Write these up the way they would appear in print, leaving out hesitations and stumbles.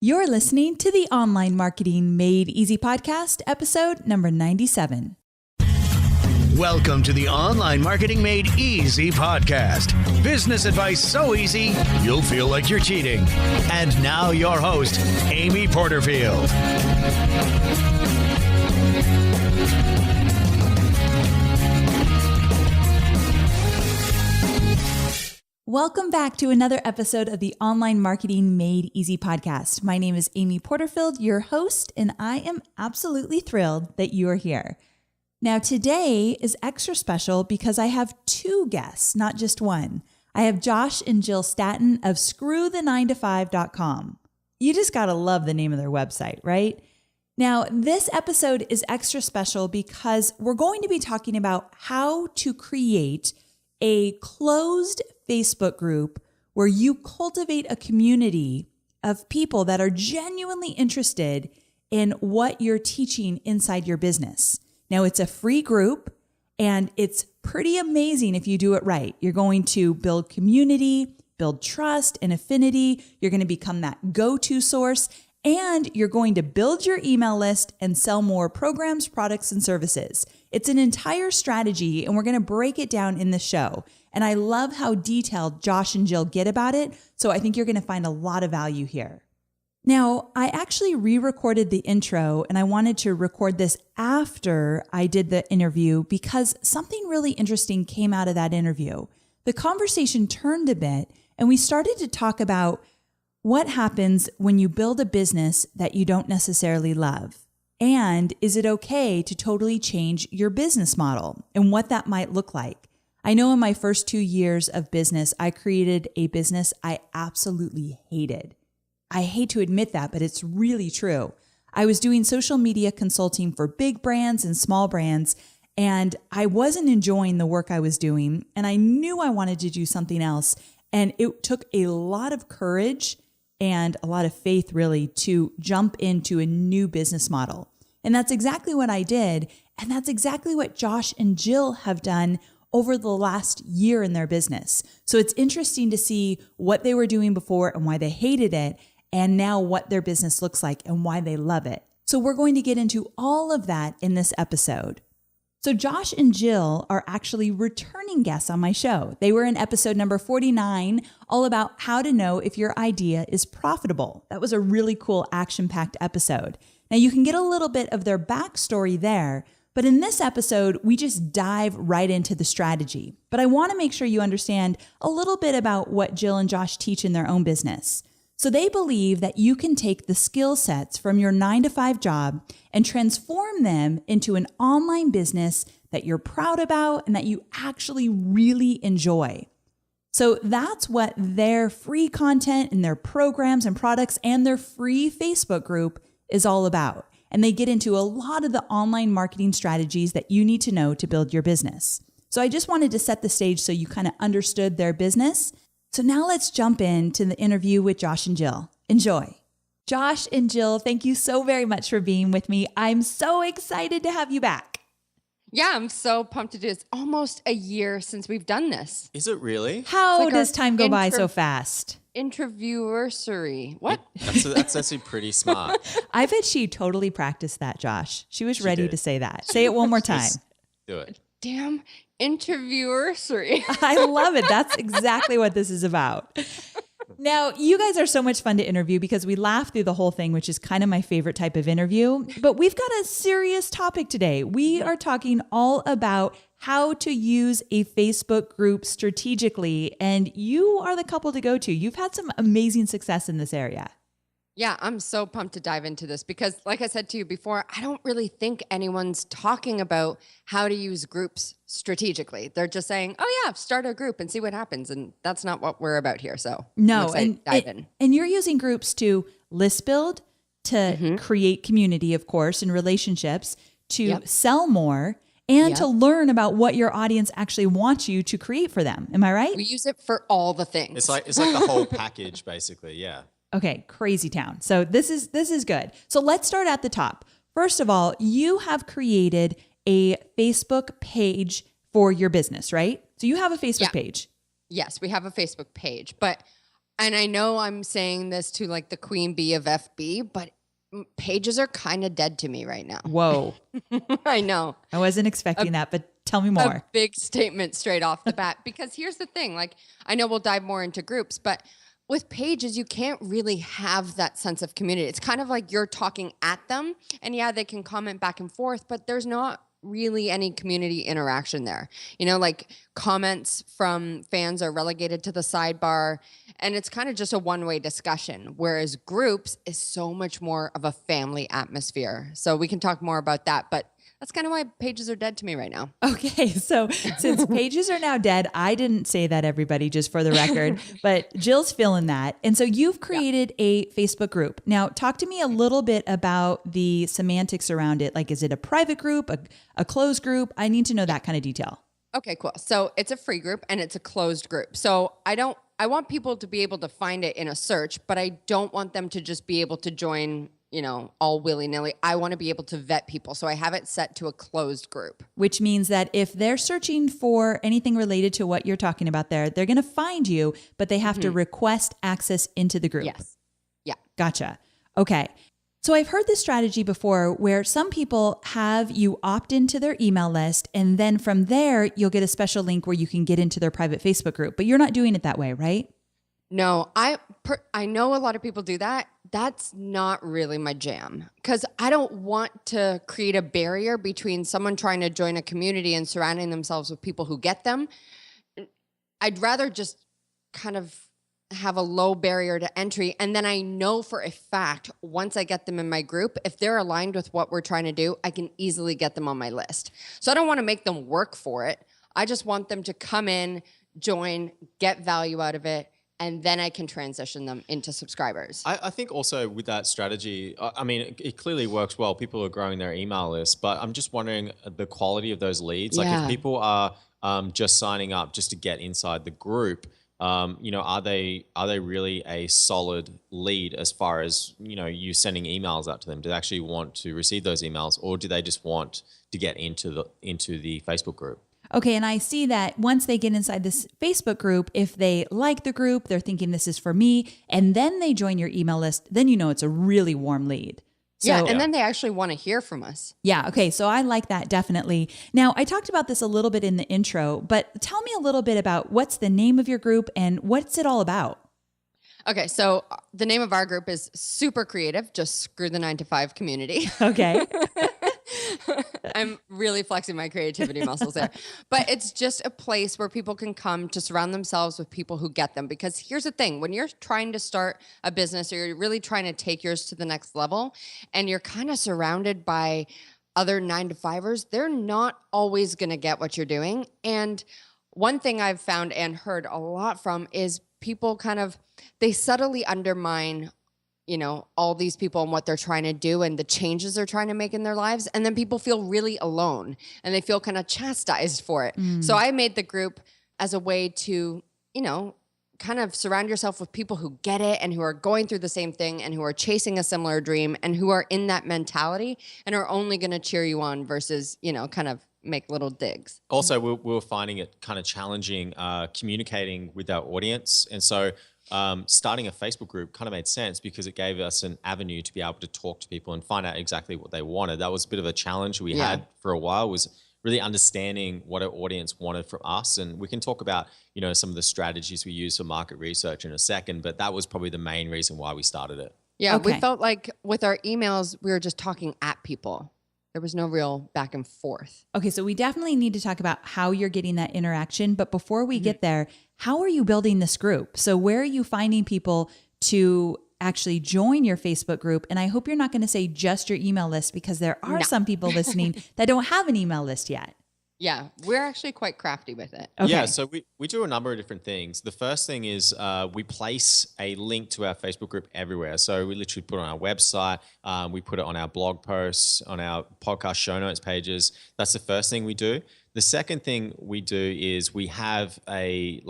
You're listening to the Online Marketing Made Easy podcast, episode number 97. Welcome to the Online Marketing Made Easy podcast. Business advice so easy, you'll feel like you're cheating. And now your host, Amy Porterfield. Welcome back to another episode of the Online Marketing Made Easy podcast. My name is Amy Porterfield, your host, and I am absolutely thrilled that you are here. Now, today is extra special because I have two guests, not just one. I have Josh and Jill Stanton of screwthe9to5.com. You just got to love the name of their website, right? Now, this episode is extra special because we're going to be talking about how to create a closed Facebook group where you cultivate a community of people that are genuinely interested in what you're teaching inside your business. Now, it's a free group and it's pretty amazing if you do it right. You're going to build community, build trust and affinity. You're going to become that go-to source, and you're going to build your email list and sell more programs, products, and services. It's an entire strategy, and we're going to break it down in the show. And I love how detailed Josh and Jill get about it, so I think you're going to find a lot of value here. Now, I actually re-recorded the intro, and I wanted to record this after I did the interview because something really interesting came out of that interview. The conversation turned a bit, and we started to talk about what happens when you build a business that you don't necessarily love. And is it okay to totally change your business model and what that might look like? I know in my first 2 years of business, I created a business I absolutely hated. I hate to admit that, but it's really true. I was doing social media consulting for big brands and small brands, and I wasn't enjoying the work I was doing, and I knew I wanted to do something else. And it took a lot of courage and a lot of faith, really, to jump into a new business model. And that's exactly what I did. And that's exactly what Josh and Jill have done over the last year in their business. So it's interesting to see what they were doing before and why they hated it, and now what their business looks like and why they love it. So we're going to get into all of that in this episode. So Josh and Jill are actually returning guests on my show. They were in episode number 49, all about how to know if your idea is profitable. That was a really cool action-packed episode. Now you can get a little bit of their backstory there, but in this episode, we just dive right into the strategy. But I want to make sure you understand a little bit about what Jill and Josh teach in their own business. So they believe that you can take the skill sets from your 9-to-5 job and transform them into an online business that you're proud about and that you actually really enjoy. So that's what their free content and their programs and products and their free Facebook group is all about. And they get into a lot of the online marketing strategies that you need to know to build your business. So I just wanted to set the stage so you kind of understood their business. So now let's jump into the interview with Josh and Jill. Enjoy. Josh and Jill, thank you so very much for being with me. I'm so excited to have you back. Yeah, I'm so pumped to do this. Almost a year since we've done this. Is it really? How does time go by so fast? Interviewersary. What? That's actually pretty smart. I bet she totally practiced that, Josh. She was ready to say that. Say it one more time. Just do it. Damn interviewersary. I love it. That's exactly what this is about. Now, you guys are so much fun to interview because we laugh through the whole thing, which is kind of my favorite type of interview. But we've got a serious topic today. We are talking all about how to use a Facebook group strategically. And you are the couple to go to. You've had some amazing success in this area. Yeah, I'm so pumped to dive into this because, like I said to you before, I don't really think anyone's talking about how to use groups strategically. They're just saying, oh yeah, start a group and see what happens. And that's not what we're about here. So no, dive in. And you're using groups to list build, to create community, of course, and relationships, to sell more, and to learn about what your audience actually wants you to create for them. Am I right? We use it for all the things. It's like the whole package, basically. Yeah. Okay, crazy town. So this is good. So let's start at the top. First of all, you have created a Facebook page for your business, right? So you have a Facebook page. Yes, we have a Facebook page, but And I know I'm saying this to like the queen bee of FB, but pages are kind of dead to me right now. Whoa. I know. I wasn't expecting that, but tell me A more. big statement straight off the bat. Because here's the thing, like, I know we'll dive more into groups, but with pages, you can't really have that sense of community. It's kind of like you're talking at them, and yeah, they can comment back and forth, but there's not really any community interaction there. You know, like comments from fans are relegated to the sidebar, and it's kind of just a one-way discussion, whereas groups is so much more of a family atmosphere. So we can talk more about that, but that's kind of why pages are dead to me right now. Okay, so since pages are now dead, I didn't say that, everybody, just for the record, but Jill's feeling that. And so you've created a Facebook group. Now, talk to me a little bit about the semantics around it. Like, is it a private group, a closed group? I need to know that kind of detail. Okay, cool. So it's a free group and it's a closed group. So I want people to be able to find it in a search, but I don't want them to just be able to join, you know, all willy-nilly. I want to be able to vet people. So I have it set to a closed group. Which means that if they're searching for anything related to what you're talking about there, they're going to find you, but they have to request access into the group. Yes. Yeah. Gotcha. Okay. So I've heard this strategy before where some people have you opt into their email list, and then from there, you'll get a special link where you can get into their private Facebook group, but you're not doing it that way, right? No, I know a lot of people do that. That's not really my jam, because I don't want to create a barrier between someone trying to join a community and surrounding themselves with people who get them. I'd rather just kind of have a low barrier to entry. And then I know for a fact, once I get them in my group, if they're aligned with what we're trying to do, I can easily get them on my list. So I don't want to make them work for it. I just want them to come in, join, get value out of it, and then I can transition them into subscribers. I think also with that strategy, I mean, it clearly works well. People are growing their email list, but I'm just wondering the quality of those leads. Like if people are just signing up just to get inside the group, you know, are they really a solid lead as far as, you know, you sending emails out to them? Do they actually want to receive those emails, or do they just want to get into the Facebook group? Okay, and I see that once they get inside this Facebook group, if they like the group, they're thinking this is for me, and then they join your email list, then you know it's a really warm lead. So, and then they actually want to hear from us. Yeah, okay, so I like that, definitely. Now, I talked about this a little bit in the intro, but tell me a little bit about what's the name of your group and what's it all about? Okay, so the name of our group is super creative, just screw the 9-to-5 community. Okay. I'm really flexing my creativity muscles there. But it's just a place where people can come to surround themselves with people who get them. Because here's the thing, when you're trying to start a business, or you're really trying to take yours to the next level, and you're kind of surrounded by other 9-to-5ers, they're not always going to get what you're doing. And one thing I've found and heard a lot from is people they subtly undermine, you know, all these people and what they're trying to do and the changes they're trying to make in their lives. And then people feel really alone and they feel kind of chastised for it. So I made the group as a way to, you know, kind of surround yourself with people who get it and who are going through the same thing and who are chasing a similar dream and who are in that mentality and are only going to cheer you on versus, you know, kind of make little digs. Also, we're finding it kind of challenging communicating with our audience. And so starting a Facebook group kind of made sense because it gave us an avenue to be able to talk to people and find out exactly what they wanted. That was a bit of a challenge we had for a while, was really understanding what our audience wanted from us. And we can talk about, you know, some of the strategies we use for market research in a second, but that was probably the main reason why we started it. Yeah, Okay. we felt like with our emails, we were just talking at people. There was no real back and forth. Okay, so we definitely need to talk about how you're getting that interaction. But before we get there, how are you building this group? So where are you finding people to actually join your Facebook group? And I hope you're not going to say just your email list, because there are some people listening that don't have an email list yet. Yeah, we're actually quite crafty with it. Okay. Yeah, so we do a number of different things. The first thing is we place a link to our Facebook group everywhere. So we literally put it on our website, we put it on our blog posts, on our podcast show notes pages. That's the first thing we do. The second thing we do is we have a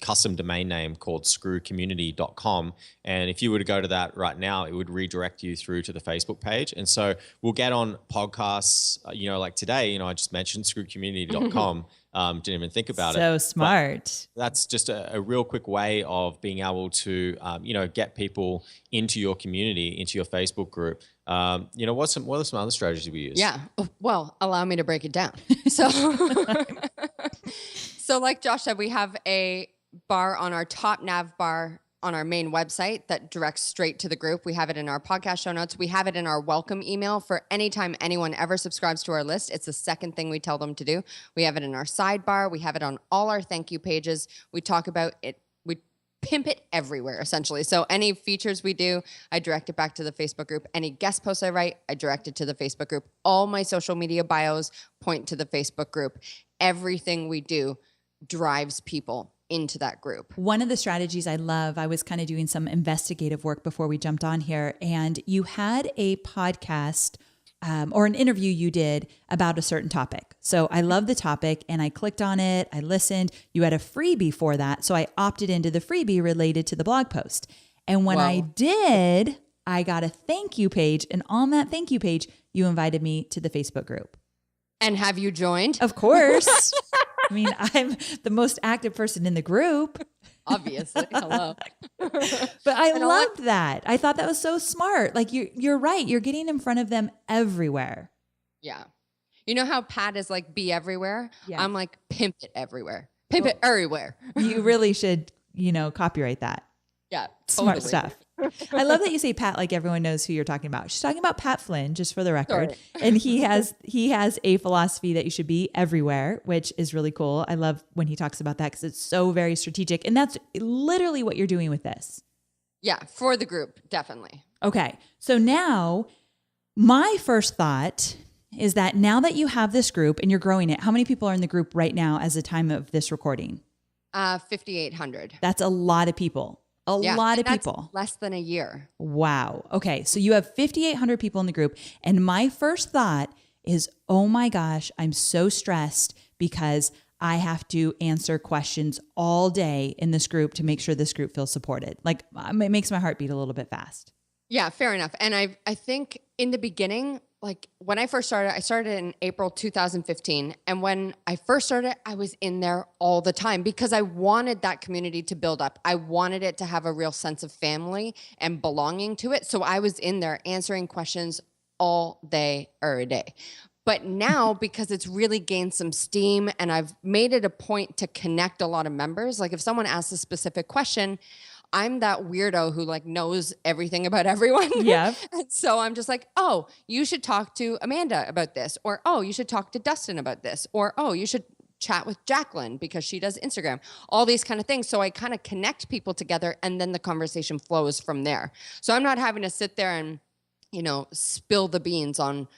custom domain name called screwcommunity.com. And if you were to go to that right now, it would redirect you through to the Facebook page. And so we'll get on podcasts, you know, like today, you know, I just mentioned screwcommunity.com. Didn't even think about it. So smart. But that's just a real quick way of being able to, get people into your community, into your Facebook group. What are some other strategies we use? Yeah. Well, allow me to break it down. So, so like Josh said, we have a bar on our top nav bar on our main website that directs straight to the group. We have it in our podcast show notes. We have it in our welcome email for anytime anyone ever subscribes to our list. It's the second thing we tell them to do. We have it in our sidebar. We have it on all our thank you pages. We talk about it. We pimp it everywhere, essentially. So any features we do, I direct it back to the Facebook group. Any guest posts I write, I direct it to the Facebook group. All my social media bios point to the Facebook group. Everything we do drives people into that group. One of the strategies I love, I was kind of doing some investigative work before we jumped on here, and you had a podcast or an interview you did about a certain topic. So I love the topic and I clicked on it, I listened. You had a freebie for that. So I opted into the freebie related to the blog post. And when I did, I got a thank you page. And on that thank you page, you invited me to the Facebook group. And have you joined? Of course. I mean, I'm the most active person in the group. Obviously. Hello. But I loved that. I thought that was so smart. Like you're right. You're getting in front of them everywhere. Yeah. You know how Pat is like be everywhere? Yeah. I'm like pimp it everywhere. Pimp it everywhere. You really should, copyright that. Yeah. Smart totally. stuff. I love that you say Pat like everyone knows who you're talking about. She's talking about Pat Flynn, just for the record. Sorry. And he has a philosophy that you should be everywhere, which is really cool. I love when he talks about that because it's so very strategic. And that's literally what you're doing with this. Yeah, for the group, definitely. Okay. So now my first thought is that now that you have this group and you're growing it, how many people are in the group right now as the time of this recording? 5,800. That's a lot of people. A lot of people. Less than a year. Wow. Okay. So you have 5,800 people in the group. And my first thought is, oh my gosh, I'm so stressed because I have to answer questions all day in this group to make sure this group feels supported. Like it makes my heart beat a little bit fast. Yeah, fair enough. And I think in the beginning, like when I first started, I started in April 2015. And when I first started, I was in there all the time because I wanted that community to build up. I wanted it to have a real sense of family and belonging to it. So I was in there answering questions all day, every day. But now, because it's really gained some steam and I've made it a point to connect a lot of members, like if someone asks a specific question, I'm that weirdo who like knows everything about everyone. Yeah. And so I'm just like, oh, you should talk to Amanda about this. Or, oh, you should talk to Dustin about this. Or, oh, you should chat with Jacqueline because she does Instagram. All these kind of things. So I kind of connect people together and then the conversation flows from there. So I'm not having to sit there and, spill the beans on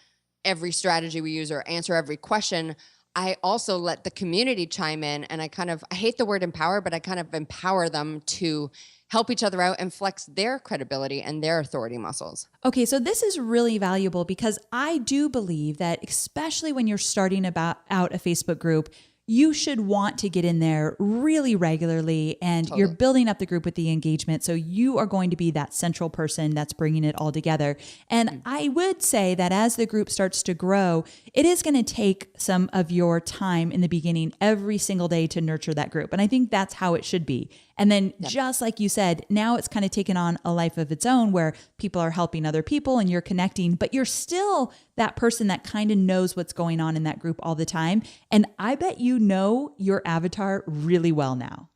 every strategy we use or answer every question. I also let the community chime in and I hate the word empower, but I kind of empower them to help each other out and flex their credibility and their authority muscles. Okay, so this is really valuable because I do believe that especially when you're starting out a Facebook group, you should want to get in there really regularly and You're building up the group with the engagement. So you are going to be that central person that's bringing it all together. And I would say that as the group starts to grow, it is going to take some of your time in the beginning every single day to nurture that group. And I think that's how it should be. And then just like you said, now it's kind of taken on a life of its own where people are helping other people and you're connecting, but you're still that person that kind of knows what's going on in that group all the time. And I bet you know your avatar really well now.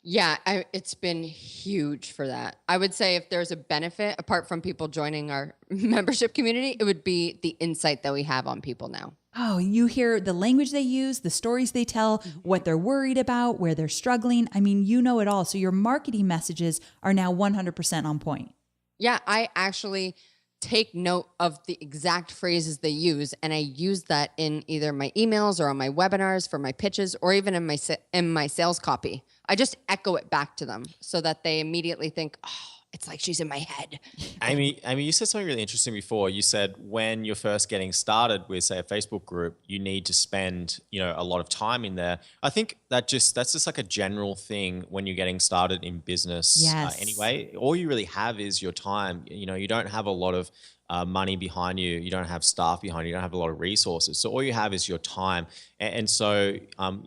Yeah, it's been huge for that. I would say if there's a benefit, apart from people joining our membership community, it would be the insight that we have on people now. Oh, you hear the language they use, the stories they tell, what they're worried about, where they're struggling. I mean, you know it all. So your marketing messages are now 100% on point. Yeah, I actually take note of the exact phrases they use, and I use that in either my emails or on my webinars for my pitches, or even in my sales copy. I just echo it back to them so that they immediately think, oh, it's like she's in my head. Amy, you said something really interesting before. You said when you're first getting started with, say, a Facebook group, you need to spend, a lot of time in there. I think that's just like a general thing when you're getting started in business. Yes. Anyway, all you really have is your time. You don't have a lot of money behind you. You don't have staff behind you. You don't have a lot of resources. So all you have is your time. And so,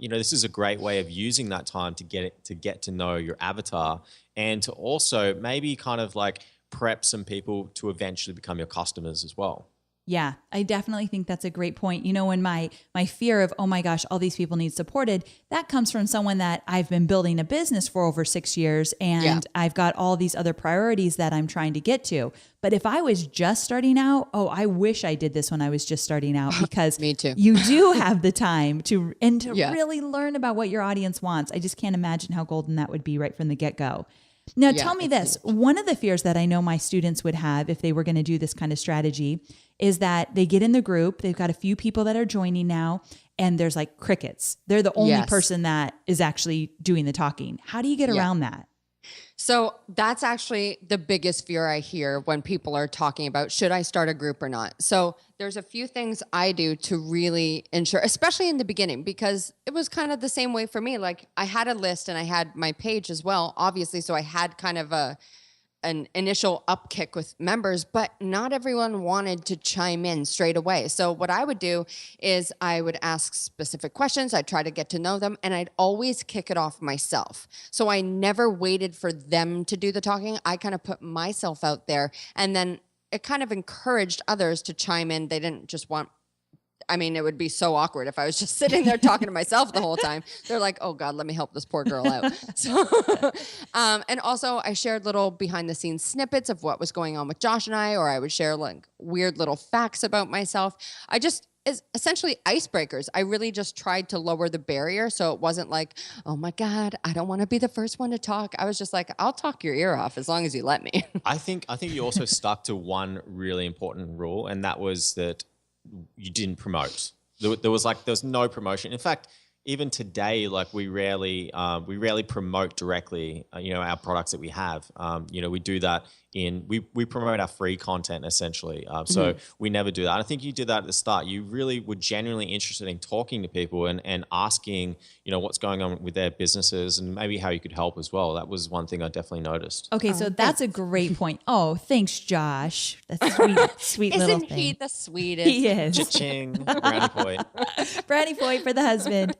this is a great way of using that time to get to know your avatar, and to also maybe kind of like prep some people to eventually become your customers as well. Yeah, I definitely think that's a great point. When my fear of, oh my gosh, all these people need supported, that comes from someone that I've been building a business for over 6 years, and I've got all these other priorities that I'm trying to get to. But if I was just starting out, I wish I did this when I was just starting out, because Me too. You do have the time to really learn about what your audience wants. I just can't imagine how golden that would be right from the get-go. Now, tell me this. One of the fears that I know my students would have if they were going to do this kind of strategy is that they get in the group, they've got a few people that are joining now, and there's like crickets. They're the only person that is actually doing the talking. How do you get around that? So that's actually the biggest fear I hear when people are talking about, should I start a group or not? So there's a few things I do to really ensure, especially in the beginning, because it was kind of the same way for me. Like, I had a list and I had my page as well, obviously. So I had kind of an initial upkick with members, but not everyone wanted to chime in straight away. So what I would do is I would ask specific questions. I'd try to get to know them, and I'd always kick it off myself. So I never waited for them to do the talking. I kind of put myself out there, and then it kind of encouraged others to chime in. They didn't just want, it would be so awkward if I was just sitting there talking to myself the whole time. They're like, oh God, let me help this poor girl out. So, and also I shared little behind the scenes snippets of what was going on with Josh and I, or I would share like weird little facts about myself. Essentially icebreakers. I really just tried to lower the barrier. So it wasn't like, oh my God, I don't want to be the first one to talk. I was just like, I'll talk your ear off as long as you let me. I think you also stuck to one really important rule, and that was that you didn't promote. There was no promotion. In fact, even today, like we rarely promote directly, our products that we have. We do that we promote our free content essentially. So we never do that. I think you did that at the start. You really were genuinely interested in talking to people and asking, what's going on with their businesses and maybe how you could help as well. That was one thing I definitely noticed. Okay, so that's a great point. Oh, thanks, Josh. That's sweet little thing. Isn't he the sweetest? He is. Cha-ching, brownie point. Brownie point for the husband.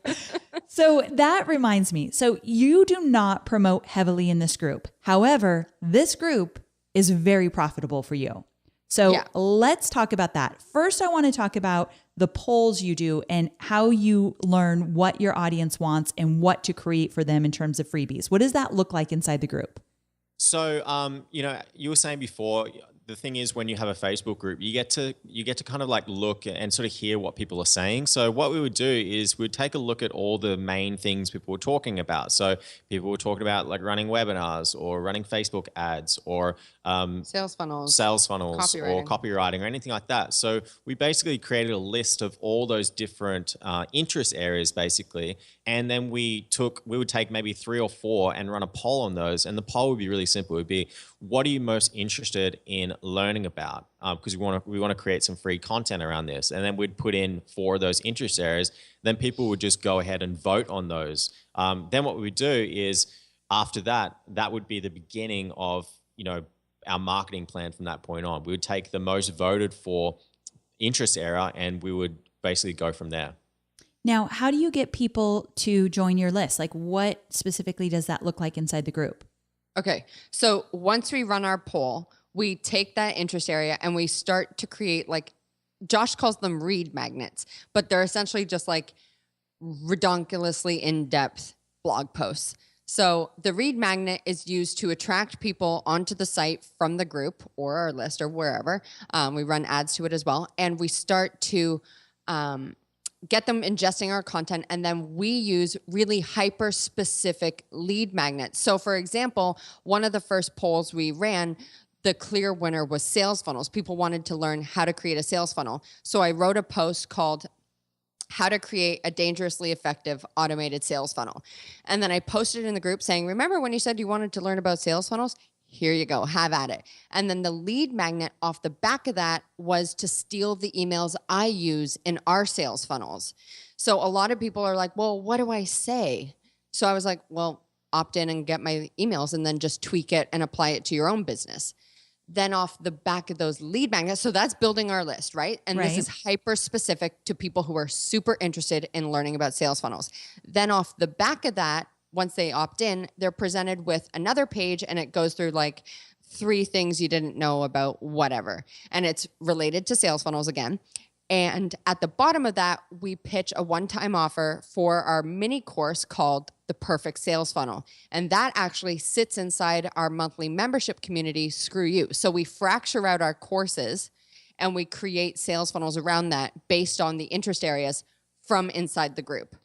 So that reminds me. So you do not promote heavily in this group. However, this group is very profitable for you. So let's talk about that. First, I want to talk about the polls you do and how you learn what your audience wants and what to create for them in terms of freebies. What does that look like inside the group? So, you were saying before, the thing is when you have a Facebook group, you get to kind of like look and sort of hear what people are saying. So what we would do is we'd take a look at all the main things people were talking about. So people were talking about like running webinars or running Facebook ads or sales funnels, or copywriting or anything like that. So we basically created a list of all those different interest areas basically. And then we would take maybe 3 or 4 and run a poll on those. And the poll would be really simple. It would be, what are you most interested in learning about? Because we want to create some free content around this. And then we'd put in 4 of those interest areas. Then people would just go ahead and vote on those. Then what we would do is after that would be the beginning of, our marketing plan from that point on. We would take the most voted for interest area and we would basically go from there. Now, how do you get people to join your list? Like, what specifically does that look like inside the group? Okay, so once we run our poll, we take that interest area and we start to create, like, Josh calls them read magnets, but they're essentially just like redonkulously in-depth blog posts. So the read magnet is used to attract people onto the site from the group or our list or wherever. We run ads to it as well. And we start to get them ingesting our content, and then we use really hyper-specific lead magnets. So for example, one of the first polls we ran, the clear winner was sales funnels. People wanted to learn how to create a sales funnel. So I wrote a post called how to create a dangerously effective automated sales funnel. And then I posted in the group saying, remember when you said you wanted to learn about sales funnels? Here you go, have at it. And then the lead magnet off the back of that was to steal the emails I use in our sales funnels. So a lot of people are like, well, what do I say? So I was like, well, opt in and get my emails and then just tweak it and apply it to your own business. Then off the back of those lead magnets, so that's building our list, right? And this is hyper specific to people who are super interested in learning about sales funnels. Then off the back of that, once they opt in, they're presented with another page and it goes through like 3 things you didn't know about whatever. And it's related to sales funnels again. And at the bottom of that, we pitch a one-time offer for our mini course called The Perfect Sales Funnel. And that actually sits inside our monthly membership community, Screw You. So we fracture out our courses and we create sales funnels around that based on the interest areas from inside the group.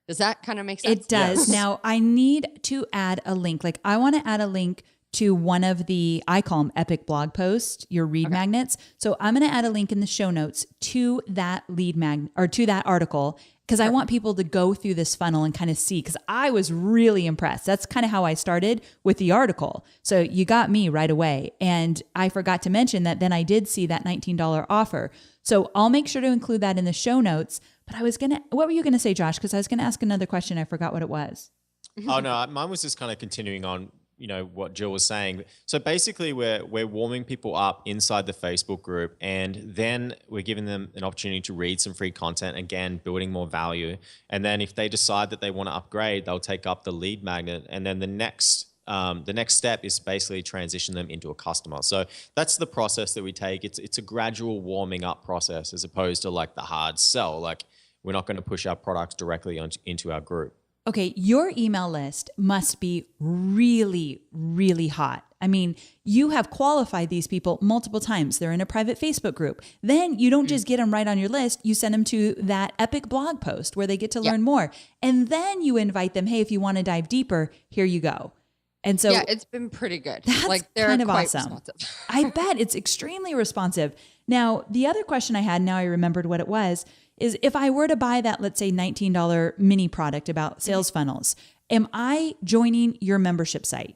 Does that kind of make sense? It does. Yes. Now, I need to add a link. Like, I want to add a link to one of the, I call them epic blog posts, your read magnets. So I'm going to add a link in the show notes to that lead magnet or to that article, because I want people to go through this funnel and kind of see, because I was really impressed. That's kind of how I started with the article. So you got me right away. And I forgot to mention that then I did see that $19 offer. So I'll make sure to include that in the show notes. But what were you going to say, Josh? Because I was going to ask another question. I forgot what it was. Oh, no, mine was just kind of continuing on, what Jill was saying. So basically we're warming people up inside the Facebook group, and then we're giving them an opportunity to read some free content, again, building more value. And then if they decide that they want to upgrade, they'll take up the lead magnet. And then the next step is basically transition them into a customer. So that's the process that we take. It's a gradual warming up process, as opposed to like the hard sell. Like, we're not going to push our products directly into our group. Okay, your email list must be really, really hot. I mean, you have qualified these people multiple times. They're in a private Facebook group. Then you don't just get them right on your list. You send them to that epic blog post where they get to learn more. And then you invite them, hey, if you want to dive deeper, here you go. And so it's been pretty good. That's like, they're kind of quite awesome. Responsive. I bet it's extremely responsive. Now, the other question I had, now I remembered what it was, is if I were to buy that, let's say $19 mini product about sales funnels, am I joining your membership site?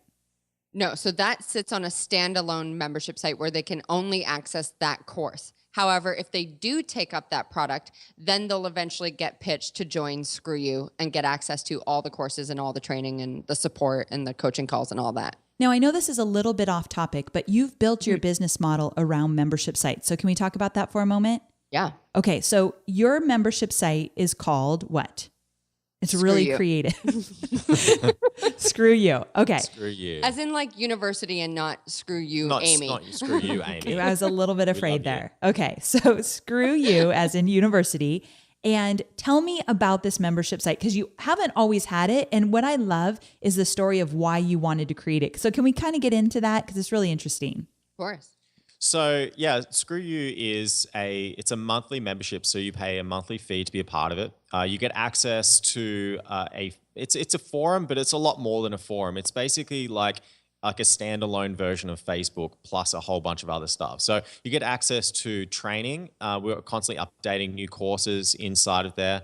No. So that sits on a standalone membership site where they can only access that course. However, if they do take up that product, then they'll eventually get pitched to join Screw You and get access to all the courses and all the training and the support and the coaching calls and all that. Now, I know this is a little bit off topic, but you've built your business model around membership sites. So can we talk about that for a moment? Yeah. Okay. So your membership site is called what? It's Screw really You. creative. Screw You. Okay. Screw you. As in like university and not Screw You, Amy. Not screw you, Amy. I was a little bit afraid there. Okay. So Screw You as in university. And tell me about this membership site, because you haven't always had it. And what I love is the story of why you wanted to create it. So can we kind of get into that? Because it's really interesting. Of course. So yeah, Screw You it's a monthly membership. So you pay a monthly fee to be a part of it. You get access to it's a forum, but it's a lot more than a forum. It's basically like a standalone version of Facebook plus a whole bunch of other stuff. So you get access to training. We're constantly updating new courses inside of there.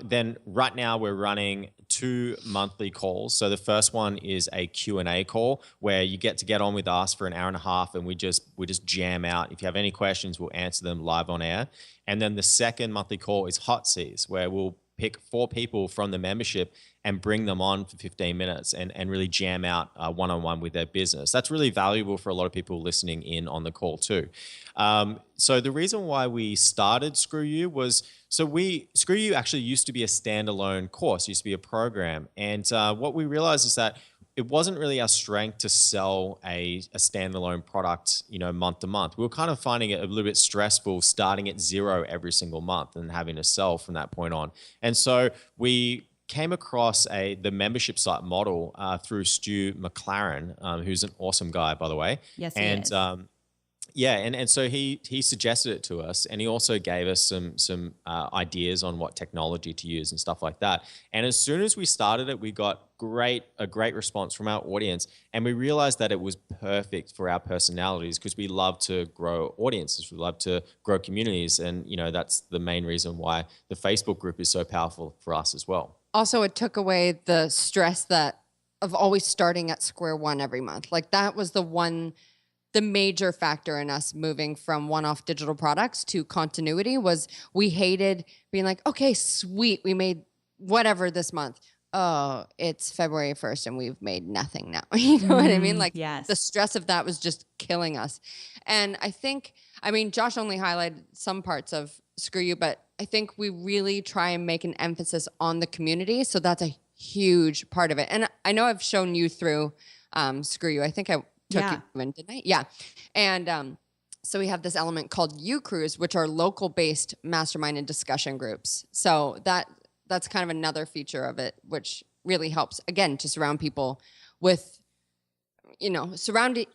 Then right now we're running 2 monthly calls. So the first one is a Q&A call where you get on with us for an hour and a half, and we just jam out. If you have any questions, we'll answer them live on air. And then the second monthly call is Hot Seats, where we'll pick 4 people from the membership and bring them on for 15 minutes and really jam out one-on-one with their business. That's really valuable for a lot of people listening in on the call too. So the reason why we started Screw You was, Screw You actually used to be a standalone course, used to be a program. And what we realized is that it wasn't really our strength to sell a standalone product, month to month. We were kind of finding it a little bit stressful starting at 0 every single month and having to sell from that point on. And so we came across the membership site model through Stu McLaren, who's an awesome guy, by the way. Yes, he is. And so he suggested it to us, and he also gave us some ideas on what technology to use and stuff like that. And as soon as we started it, we got a great response from our audience, and we realized that it was perfect for our personalities because we love to grow audiences, we love to grow communities, and that's the main reason why the Facebook group is so powerful for us as well. Also, it took away the stress of always starting at square one every month. Like, that was the major factor in us moving from one-off digital products to continuity. Was we hated being like, okay, sweet, we made whatever this month. oh, it's February 1st and we've made nothing now. You know what I mean? Like yes. the stress of that was just killing us. And I think, I mean, Josh only highlighted some parts of Screw You, but I think we really try and make an emphasis on the community. So that's a huge part of it. And I know I've shown you through Screw You. I think I took you in, didn't I? Yeah. And so we have this element called U Crews, which are local-based mastermind and discussion groups. So that's kind of another feature of it, which really helps, again, to surround people with, surround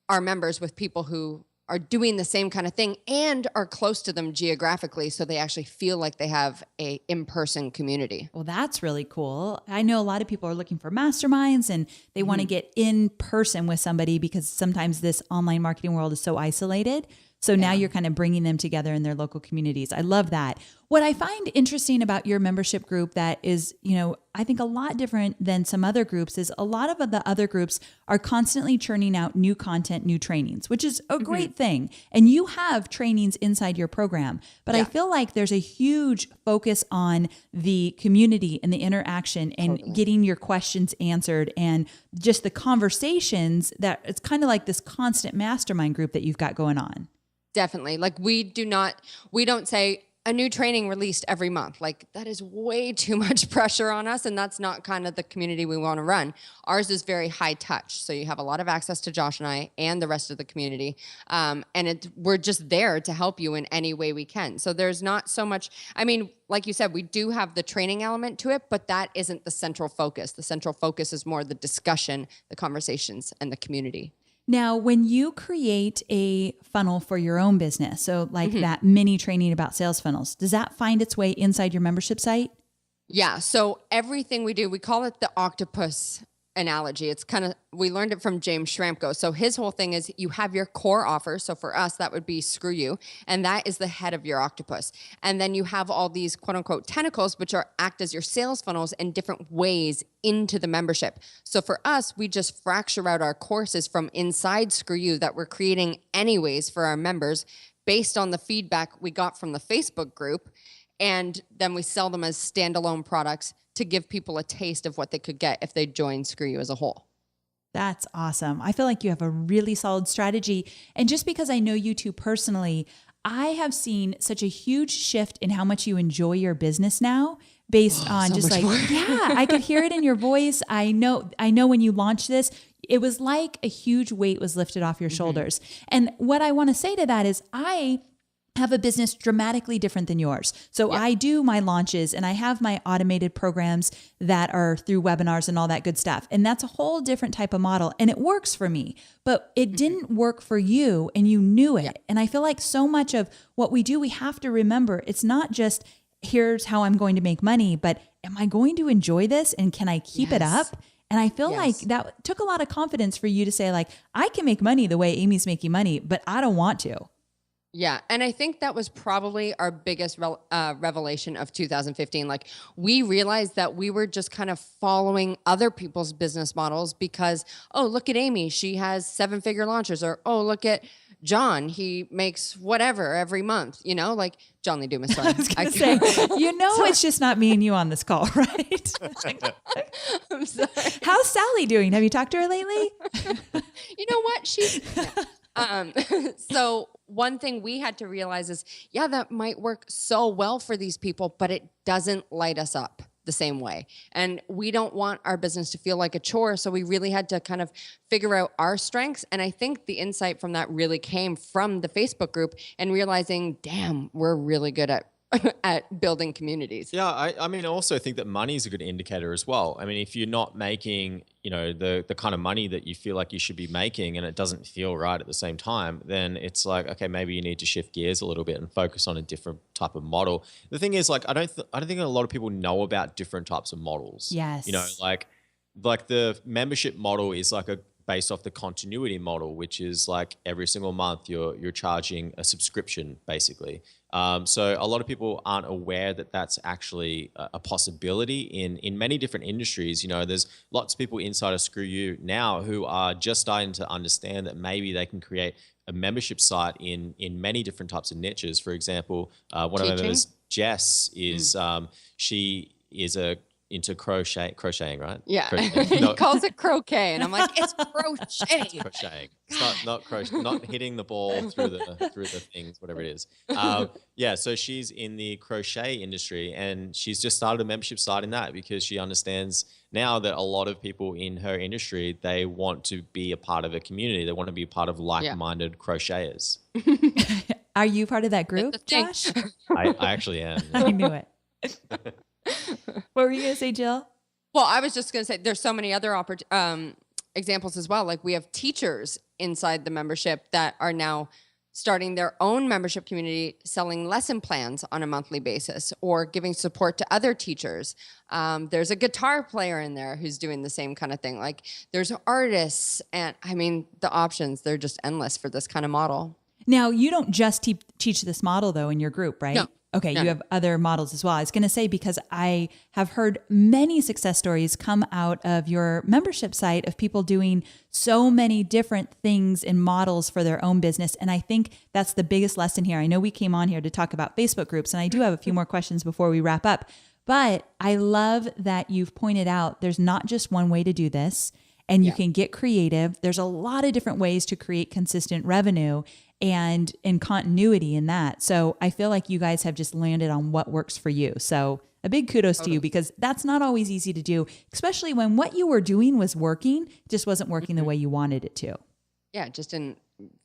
our members with people who are doing the same kind of thing and are close to them geographically, so they actually feel like they have a in-person community. Well, that's really cool. I know a lot of people are looking for masterminds and they want to get in person with somebody because sometimes this online marketing world is so isolated. So now you're kind of bringing them together in their local communities. I love that. What I find interesting about your membership group that is, I think a lot different than some other groups is a lot of the other groups are constantly churning out new content, new trainings, which is a great thing. And you have trainings inside your program, but I feel like there's a huge focus on the community and the interaction and getting your questions answered and just the conversations that it's kind of like this constant mastermind group that you've got going on. Definitely. Like we don't say a new training released every month. Like that is way too much pressure on us. And that's not kind of the community we want to run. Ours is very high touch. So you have a lot of access to Josh and I and the rest of the community. And we're just there to help you in any way we can. So there's not so much, like you said, we do have the training element to it, but that isn't the central focus. The central focus is more the discussion, the conversations, and the community. Now, when you create a funnel for your own business, so like that mini training about sales funnels, does that find its way inside your membership site? Yeah. So everything we do, we call it the octopus analogy. It's we learned it from James Schramko. So his whole thing is you have your core offer. So for us, that would be Screw You. And that is the head of your octopus. And then you have all these quote unquote tentacles, which act as your sales funnels in different ways into the membership. So for us, we just fracture out our courses from inside Screw You that we're creating anyways for our members based on the feedback we got from the Facebook group. And then we sell them as standalone products to give people a taste of what they could get if they join Screw You as a whole. That's awesome. I feel like you have a really solid strategy. And just because I know you two personally, I have seen such a huge shift in how much you enjoy your business now based on so just like, I could hear it in your voice. I know when you launched this, it was like a huge weight was lifted off your shoulders. And what I want to say to that is I have a business dramatically different than yours. So I do my launches and I have my automated programs that are through webinars and all that good stuff. And that's a whole different type of model and it works for me, but it didn't work for you and you knew it. Yeah. And I feel like so much of what we do, we have to remember it's not just here's how I'm going to make money, but am I going to enjoy this and can I keep it up? And I feel like that took a lot of confidence for you to say like, I can make money the way Amy's making money, but I don't want to. Yeah. And I think that was probably our biggest revelation of 2015. Like we realized that we were just kind of following other people's business models because, oh, look at Amy. She has 7-figure launches. Or, oh, look at John. He makes whatever every month, like John Lee Dumas. Sorry. I was going to say, it's just not me and you on this call, right? I'm sorry. How's Sally doing? Have you talked to her lately? You know what? So one thing we had to realize is, that might work so well for these people, but it doesn't light us up the same way. And we don't want our business to feel like a chore. So we really had to kind of figure out our strengths. And I think the insight from that really came from the Facebook group and realizing, damn, we're really good at building communities. Yeah, I also think that money is a good indicator as well. I mean, if you're not making, the kind of money that you feel like you should be making and it doesn't feel right at the same time, then it's like, okay, maybe you need to shift gears a little bit and focus on a different type of model. The thing is, like, I don't think a lot of people know about different types of models. Yes. Like the membership model is like based off the continuity model, which is like every single month you're charging a subscription basically. So a lot of people aren't aware that that's actually a possibility in many different industries. There's lots of people inside of Screw You now who are just starting to understand that maybe they can create a membership site in many different types of niches. For example, one of my members, Jess, is she is a into crocheting, right? Yeah. Crocheting. He calls it croquet. And I'm like, it's crochet. It's crocheting. It's not crochet, not hitting the ball through the things, whatever it is. Yeah. So she's in the crochet industry, and she's just started a membership site in that because she understands now that a lot of people in her industry, they want to be a part of a community. They want to be a part of like-minded crocheters. Are you part of that group, Josh? I actually am. I knew it. What were you going to say, Jill? Well, I was just going to say there's so many other examples as well. Like we have teachers inside the membership that are now starting their own membership community, selling lesson plans on a monthly basis or giving support to other teachers. There's a guitar player in there who's doing the same kind of thing. Like there's artists, and I mean, the options, they're just endless for this kind of model. Now, you don't just teach this model, though, in your group, right? No. Okay, you have other models as well. I was going to say, because I have heard many success stories come out of your membership site of people doing so many different things and models for their own business. And I think that's the biggest lesson here. I know we came on here to talk about Facebook groups, and I do have a few more questions before we wrap up. But I love that you've pointed out there's not just one way to do this, and you can get creative. There's a lot of different ways to create consistent revenue and in continuity in that. So I feel like you guys have just landed on what works for you. So a big kudos to you, because that's not always easy to do, especially when what you were doing was working, just wasn't working the way you wanted it to. Yeah, just didn't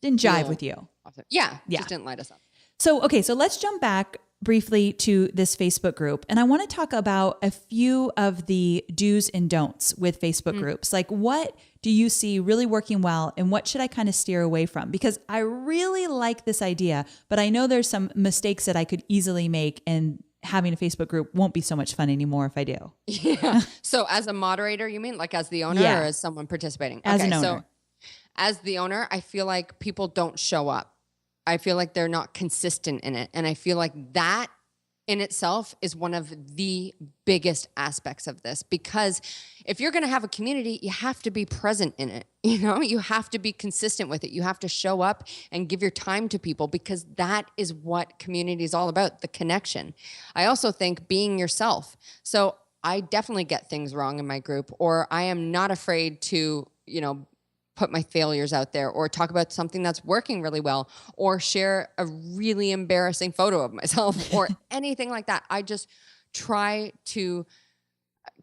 jive with you. Yeah, just didn't light us up. So, okay, so let's jump back briefly to this Facebook group. And I want to talk about a few of the do's and don'ts with Facebook groups. Like, what do you see really working well, and what should I kind of steer away from? Because I really like this idea, but I know there's some mistakes that I could easily make, and having a Facebook group won't be so much fun anymore if I do. Yeah. So as a moderator, you mean, like as the owner or as someone participating? As an owner. So as the owner, I feel like people don't show up. I feel like they're not consistent in it. And I feel like that in itself is one of the biggest aspects of this, because if you're going to have a community, you have to be present in it. You know, you have to be consistent with it. You have to show up and give your time to people, because that is what community is all about, the connection. I also think being yourself. So I definitely get things wrong in my group, or I am not afraid to, put my failures out there, or talk about something that's working really well, or share a really embarrassing photo of myself or anything like that. I just try to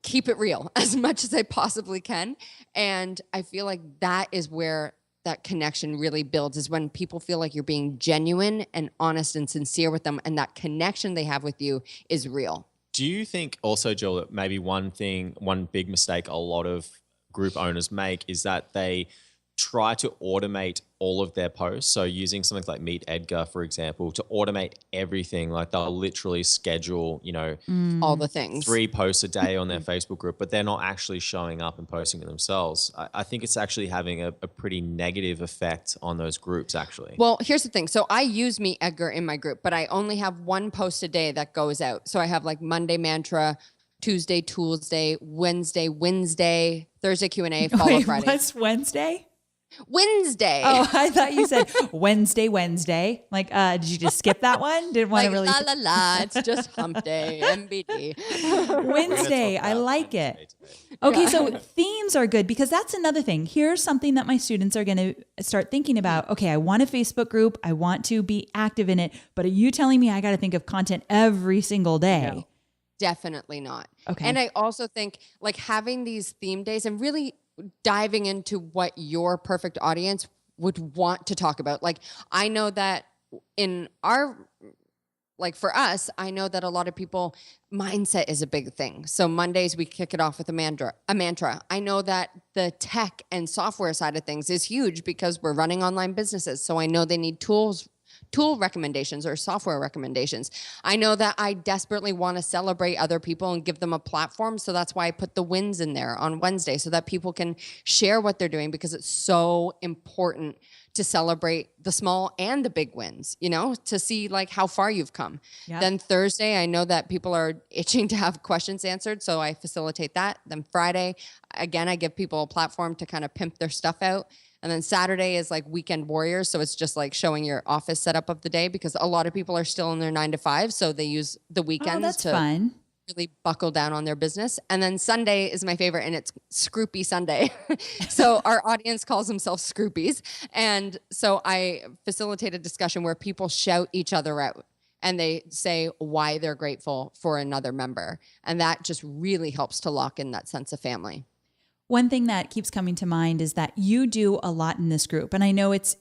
keep it real as much as I possibly can. And I feel like that is where that connection really builds, is when people feel like you're being genuine and honest and sincere with them, and that connection they have with you is real. Do you think also, Jill, that maybe one big mistake a lot of group owners make is that they try to automate all of their posts? So using something like Meet Edgar, for example, to automate everything. Like they'll literally schedule, all the things, 3 posts a day on their Facebook group, but they're not actually showing up and posting it themselves. I think it's actually having a pretty negative effect on those groups, actually. Well, here's the thing. So I use Meet Edgar in my group, but I only have 1 post a day that goes out. So I have like Monday mantra, Tuesday, Wednesday, Thursday Q&A, follow Friday. What's Wednesday? Wednesday. Oh, I thought you said Wednesday. Like, did you just skip that one? Didn't want to really. La la la. It's just hump day. MBD. Wednesday. I like it. Okay, so themes are good, because that's another thing. Here's something that my students are going to start thinking about. Okay, I want a Facebook group. I want to be active in it. But are you telling me I got to think of content every single day? No, definitely not. Okay. And I also think like having these theme days and really diving into what your perfect audience would want to talk about. Like, I know that in our, like for us, I know that a lot of people, mindset is a big thing. So Mondays we kick it off with a mantra. I know that the tech and software side of things is huge, because we're running online businesses. So I know they need tool recommendations or software recommendations. I know that I desperately want to celebrate other people and give them a platform. So that's why I put the wins in there on Wednesday, so that people can share what they're doing, because it's so important to celebrate the small and the big wins, to see like how far you've come. Yep. Then Thursday, I know that people are itching to have questions answered, so I facilitate that. Then Friday, again, I give people a platform to kind of pimp their stuff out. And then Saturday is like weekend warriors. So it's just like showing your office setup of the day, because a lot of people are still in their 9 to 5. So they use the weekends fun. really buckle down on their business. And then Sunday is my favorite, and it's Scroopy Sunday. So our audience calls themselves Scroopies. And so I facilitate a discussion where people shout each other out and they say why they're grateful for another member. And that just really helps to lock in that sense of family. One thing that keeps coming to mind is that you do a lot in this group. And I know it's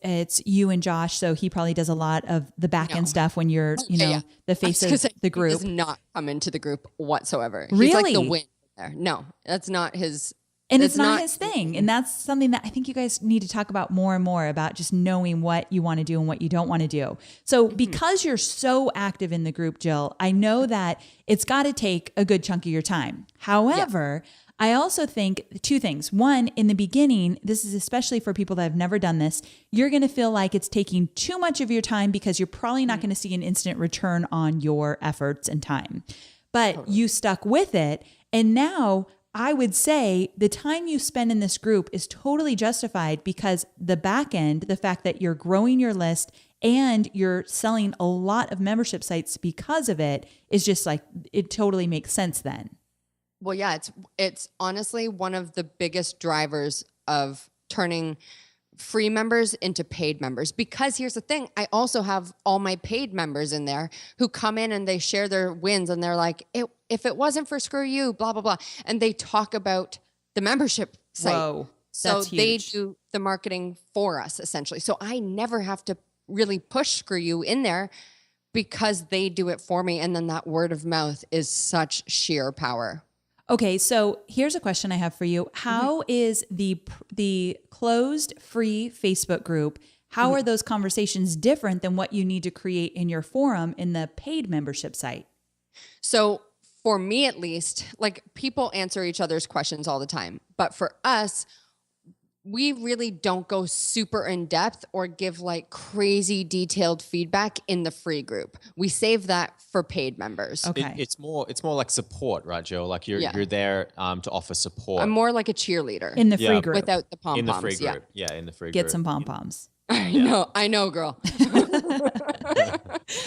you and Josh, so he probably does a lot of the back end stuff when you're, the face of the group. He does not come into the group whatsoever. Really? He's like the wind there. No, that's not his. And it's not his thing. And that's something that I think you guys need to talk about more and more, about just knowing what you want to do and what you don't want to do. So because you're so active in the group, Jill, I know that it's got to take a good chunk of your time. However, I also think two things. One, in the beginning, this is especially for people that have never done this, you're going to feel like it's taking too much of your time because you're probably not going to see an instant return on your efforts and time. But you stuck with it. And now I would say the time you spend in this group is totally justified, because the back end, the fact that you're growing your list and you're selling a lot of membership sites because of it, is just like, it totally makes sense then. Well, yeah, it's honestly one of the biggest drivers of turning free members into paid members. Because here's the thing, I also have all my paid members in there who come in and they share their wins, and they're like, if it wasn't for Screw You, blah, blah, blah. And they talk about the membership site. Whoa, so that's they huge. do the marketing for us, essentially. So I never have to really push Screw You in there, because they do it for me. And then that word of mouth is such sheer power. Okay, so here's a question I have for you. How is the closed free Facebook group, how are those conversations different than what you need to create in your forum in the paid membership site? So for me, at least, like, people answer each other's questions all the time. But for us, we really don't go super in depth or give like crazy detailed feedback in the free group. We save that for paid members. Okay. It's more like support, right, Jill? Like you're there to offer support. I'm more like a cheerleader In the free group. without the pom-poms. in the free group. Yeah, in the free group. Get some pom-poms. I know, girl.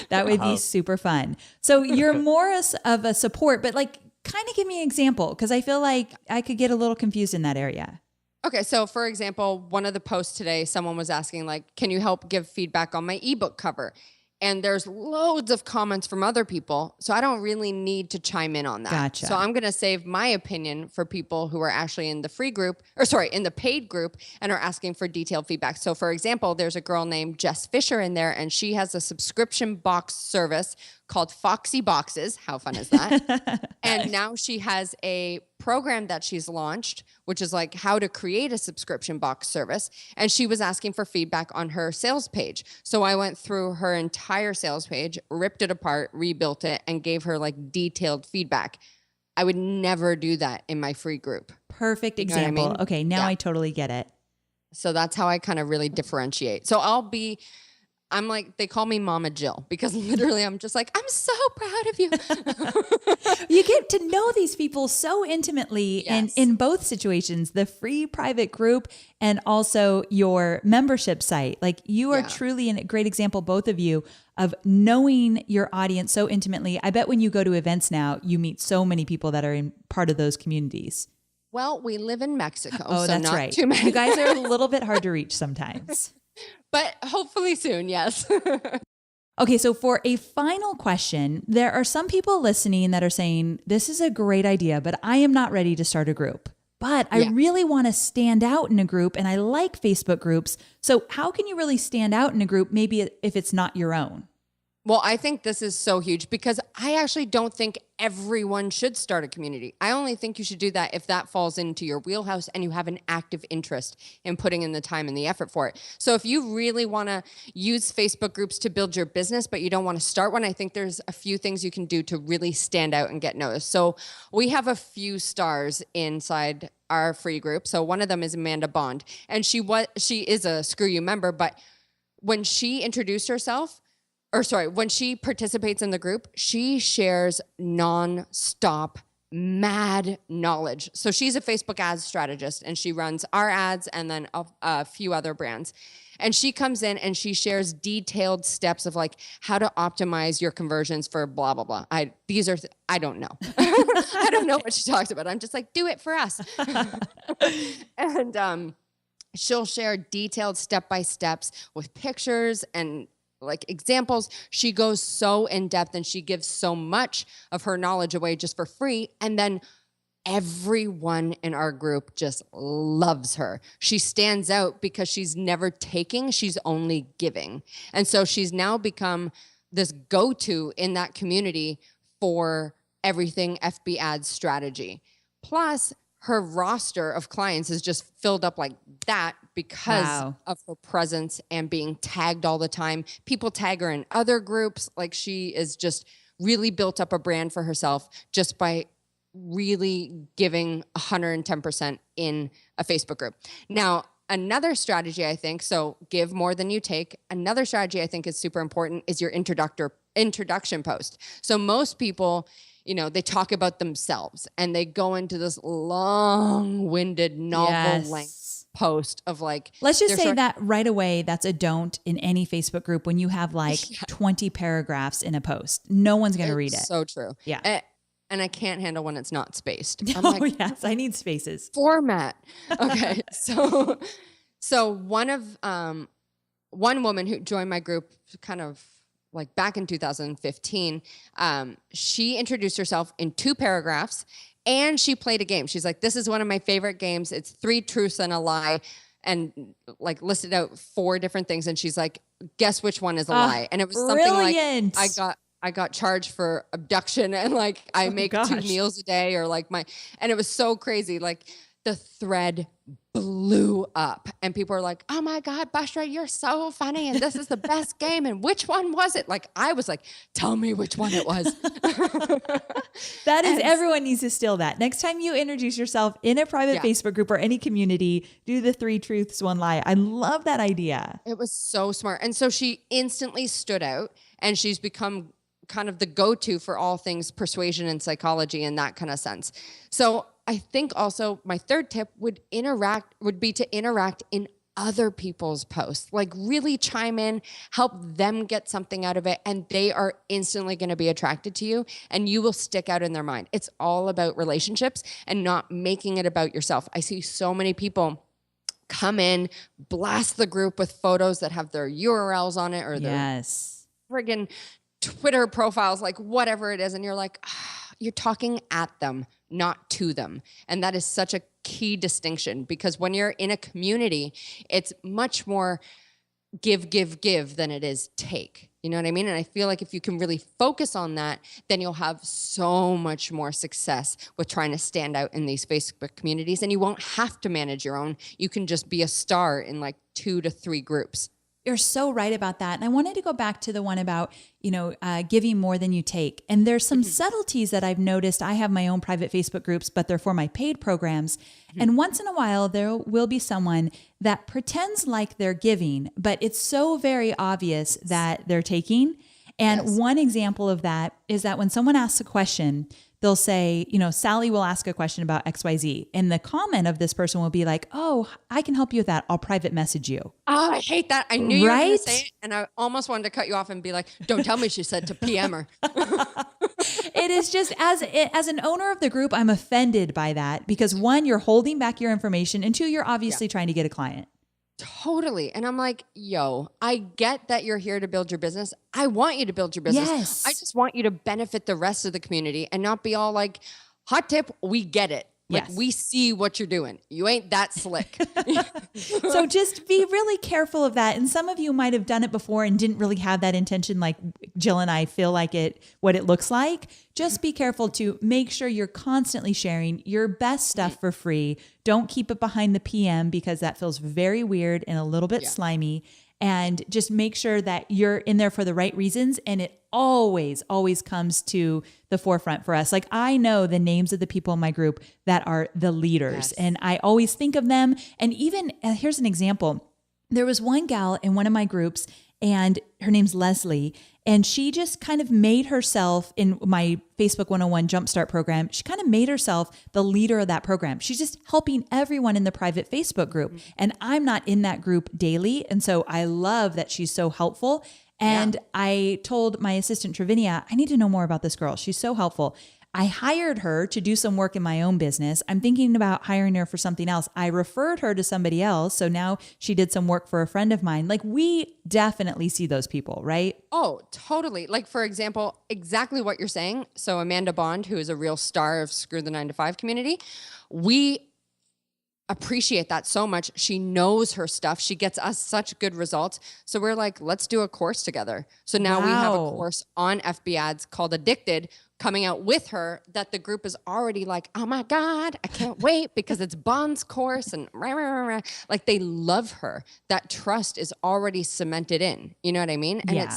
That would be super fun. So you're more of a support, but like, kind of give me an example, because I feel like I could get a little confused in that area. Okay, so for example, one of the posts today, someone was asking, like, can you help give feedback on my ebook cover? And there's loads of comments from other people, so I don't really need to chime in on that. Gotcha. So I'm going to save my opinion for people who are actually in the free group, in the paid group, and are asking for detailed feedback. So for example, there's a girl named Jess Fisher in there, and she has a subscription box service called Foxy Boxes. How fun is that? And now she has a program that she's launched, which is like how to create a subscription box service. And she was asking for feedback on her sales page. So I went through her entire sales page, ripped it apart, rebuilt it, and gave her like detailed feedback. I would never do that in my free group. Perfect You know what I example. mean? Okay, now Yeah. I totally get it. So that's how I kind of really differentiate. So I'm like, they call me Mama Jill, because literally I'm just like, I'm so proud of you. You get to know these people so intimately Yes. in both situations, the free private group and also your membership site. Like, you are truly a great example, both of you, of knowing your audience so intimately. I bet when you go to events now, you meet so many people that are in part of those communities. Well, we live in Mexico, Oh, so that's not right. too many. You guys are a little bit hard to reach sometimes. But hopefully soon, yes. Okay, so for a final question, there are some people listening that are saying, this is a great idea, but I am not ready to start a group. But I really want to stand out in a group, and I like Facebook groups. So how can you really stand out in a group, maybe if it's not your own? Well, I think this is so huge, because I actually don't think everyone should start a community. I only think you should do that if that falls into your wheelhouse and you have an active interest in putting in the time and the effort for it. So if you really want to use Facebook groups to build your business, but you don't want to start one, I think there's a few things you can do to really stand out and get noticed. So we have a few stars inside our free group. So one of them is Amanda Bond, and she is a Screw You member, but when she introduced herself, when she participates in the group, she shares non-stop mad knowledge. So she's a Facebook ads strategist, and she runs our ads and then a few other brands. And she comes in and she shares detailed steps of like how to optimize your conversions for blah, blah, blah. I don't know. I don't know what she talks about. I'm just like, do it for us. And she'll share detailed step-by-steps with pictures and like examples. She goes so in depth and she gives so much of her knowledge away just for free. And then everyone in our group just loves her. She stands out because she's never taking, she's only giving. And so she's now become this go-to in that community for everything FB ads strategy. Plus, her roster of clients is just filled up like that because of her presence and being tagged all the time. People tag her in other groups. Like she is just really built up a brand for herself just by really giving 110% in a Facebook group. Now, another strategy I think, so give more than you take. Another strategy I think is super important is your introduction post. So most people, you know, they talk about themselves and they go into this long-winded novel length post of like, let's just say that right away, that's a don't in any Facebook group when you have like 20 paragraphs in a post. No one's going to read it. So true. Yeah. And I can't handle when it's not spaced. I'm like, yes, I need spaces. Format. Okay. So one woman who joined my group kind of like back in 2015, she introduced herself in 2 paragraphs and she played a game. She's like, this is one of my favorite games. It's 3 truths and a lie, and like listed out 4 different things. And she's like, guess which one is a lie. And it was brilliant. Something like I got charged for abduction and like I make 2 meals a day or like and it was so crazy. Like the thread blew up and people are like, oh my God, Bushra, you're so funny. And this is the best game. And which one was it? Like, I was like, tell me which one it was. Everyone needs to steal that. Next time you introduce yourself in a private Facebook group or any community, do the 3 truths, 1 lie. I love that idea. It was so smart. And so she instantly stood out and she's become kind of the go-to for all things persuasion and psychology in that kind of sense. So I think also my third tip would be to interact in other people's posts, like really chime in, help them get something out of it. And they are instantly going to be attracted to you and you will stick out in their mind. It's all about relationships and not making it about yourself. I see so many people come in, blast the group with photos that have their URLs on it or their friggin' Twitter profiles, like whatever it is. And you're like, you're talking at them, not to them. And that is such a key distinction because when you're in a community, it's much more give than it is take. You know what I mean? And I feel like if you can really focus on that, then you'll have so much more success with trying to stand out in these Facebook communities. And you won't have to manage your own. You can just be a star in like 2 to 3 groups. You're so right about that. And I wanted to go back to the one about, giving more than you take. And there's some subtleties that I've noticed. I have my own private Facebook groups, but they're for my paid programs. And once in a while, there will be someone that pretends like they're giving, but it's so very obvious that they're taking. And one example of that is that when someone asks a question, they'll say, Sally will ask a question about XYZ. And the comment of this person will be like, oh, I can help you with that. I'll private message you. Oh, I hate that. I knew you were going to say it. And I almost wanted to cut you off and be like, don't tell me she said to PM her. It is just, as an owner of the group, I'm offended by that because 1, you're holding back your information. And 2, you're obviously trying to get a client. Totally. And I'm like, yo, I get that you're here to build your business. I want you to build your business. Yes. I just want you to benefit the rest of the community and not be all like, hot tip, we get it. Like we see what you're doing. You ain't that slick. So just be really careful of that. And some of you might have done it before and didn't really have that intention. Like Jill and I feel like what it looks like. Just be careful to make sure you're constantly sharing your best stuff for free. Don't keep it behind the PM because that feels very weird and a little bit slimy. And just make sure that you're in there for the right reasons. And it always comes to the forefront for us. Like I know the names of the people in my group that are the leaders and I always think of them. And even here's an example. There was one gal in one of my groups and her name's Leslie. And she just kind of made herself, in my Facebook 101 Jumpstart program, she kind of made herself the leader of that program. She's just helping everyone in the private Facebook group. And I'm not in that group daily. And so I love that she's so helpful. And I told my assistant Travinia, I need to know more about this girl. She's so helpful. I hired her to do some work in my own business. I'm thinking about hiring her for something else. I referred her to somebody else. So now she did some work for a friend of mine. Like, we definitely see those people, right? Oh, totally. Like, for example, exactly what you're saying. So Amanda Bond, who is a real star of Screw the 9-to-5 community, we appreciate that so much. She knows her stuff. She gets us such good results. So we're like, let's do a course together. So now we have a course on FB ads called Addicted, coming out with her, that the group is already like, oh my God, I can't wait, because it's Bond's course, and rah, rah, rah, rah. Like, they love her. That trust is already cemented in. You know what I mean? And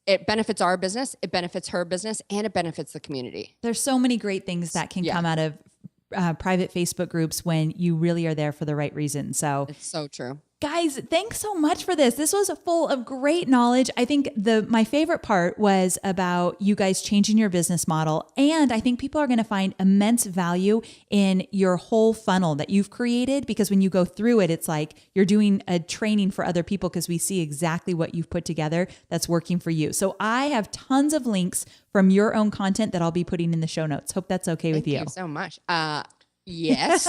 it benefits our business, it benefits her business, and it benefits the community. There's so many great things that can come out of private Facebook groups when you really are there for the right reason. So it's so true. Guys, thanks so much for this. This was full of great knowledge. I think my favorite part was about you guys changing your business model. And I think people are going to find immense value in your whole funnel that you've created, because when you go through it, it's like you're doing a training for other people, because we see exactly what you've put together that's working for you. So I have tons of links from your own content that I'll be putting in the show notes. Hope that's okay with you. Thank you so much. Yes.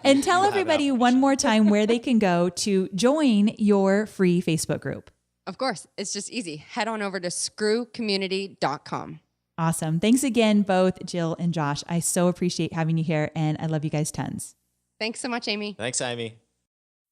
And tell everybody one more time where they can go to join your free Facebook group. Of course. It's just easy. Head on over to screwcommunity.com. Awesome. Thanks again, both Jill and Josh. I so appreciate having you here, and I love you guys tons. Thanks so much, Amy. Thanks, Amy.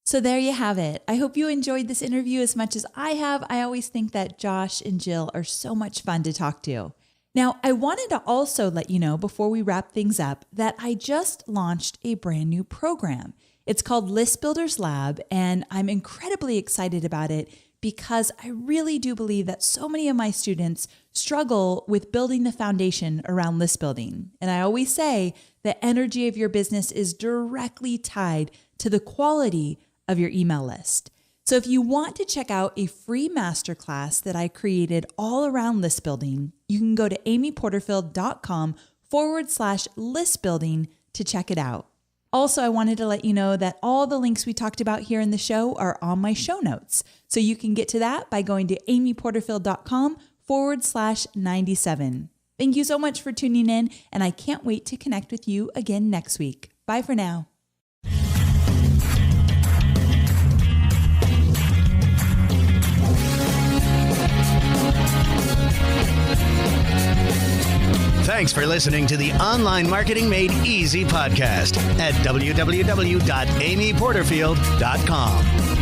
So there you have it. I hope you enjoyed this interview as much as I have. I always think that Josh and Jill are so much fun to talk to. Now, I wanted to also let you know before we wrap things up that I just launched a brand new program. It's called List Builders Lab, and I'm incredibly excited about it because I really do believe that so many of my students struggle with building the foundation around list building. And I always say the energy of your business is directly tied to the quality of your email list. So if you want to check out a free masterclass that I created all around list building, you can go to amyporterfield.com/list building to check it out. Also, I wanted to let you know that all the links we talked about here in the show are on my show notes. So you can get to that by going to amyporterfield.com/97. Thank you so much for tuning in, and I can't wait to connect with you again next week. Bye for now. Thanks for listening to the Online Marketing Made Easy podcast at www.amyporterfield.com.